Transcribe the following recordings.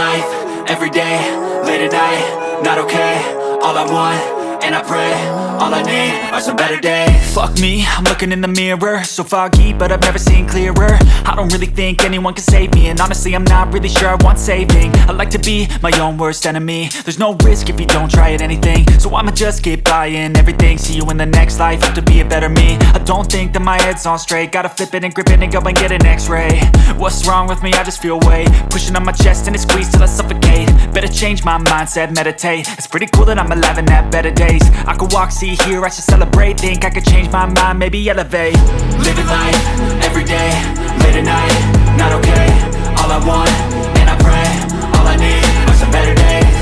life, everyday, late at night, not okay. All I want, and I pray, all I need are some better days. Fuck me, I'm looking in the mirror, so foggy, but I've never seen clearer. I don't really think anyone can save me, and honestly I'm not really sure I want saving. I like to be my own worst enemy. There's no risk if you don't try at anything, so I'ma just keep buying everything. See you in the next life, have to be a better me. I don't think that my head's on straight, gotta flip it and grip it and go and get an x-ray. What's wrong with me? I just feel weight pushing on my chest and it squeezes till I suffocate. Better change my mindset, meditate. It's pretty cool that I'm alive and have better days. I could walk, see, hear, I should celebrate. Think I could change my mind, maybe elevate. Living life, everyday, late at night, not okay. All I want, and I pray, all I need are some better days.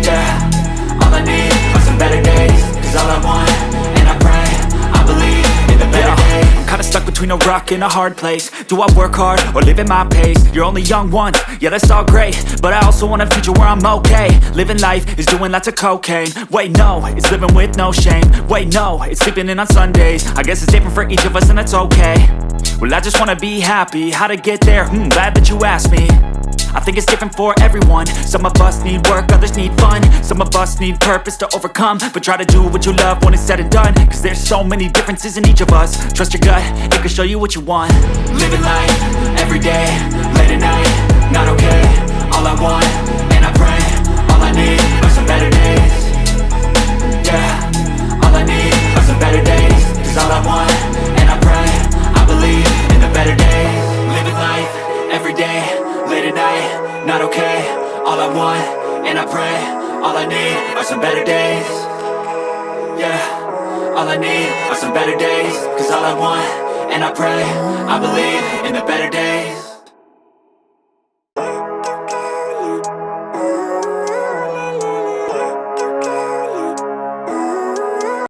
Yeah, all I need are some better days. Cause all I want, and I pray, I believe in the better days. I'm kinda stuck between a rock and a hard place. Do I work hard or live at my pace? You're only young once, yeah that's all great, but I also want a future where I'm okay. Living life is doing lots of cocaine. Wait no, it's living with no shame. Wait no, it's sleeping in on Sundays. I guess it's different for each of us and that's okay. Well I just wanna be happy, how to get there? Glad that you asked me. I think it's different for everyone. Some of us need work, others need fun. Some of us need purpose to overcome. But try to do what you love when it's said and done. Cause there's so many differences in each of us. Trust your gut, it can show you what you want. Living life, everyday, late at night, not okay. All I want, and I pray, all I need are some better days. Yeah, all I need are some better days. Cause all I want, and I pray, I believe in the better days. Living life, everyday, late at night, not okay. All I want, and I pray, all I need are some better days. Yeah, all I need are some better days. Cause all I want, and I pray, I believe in the better days.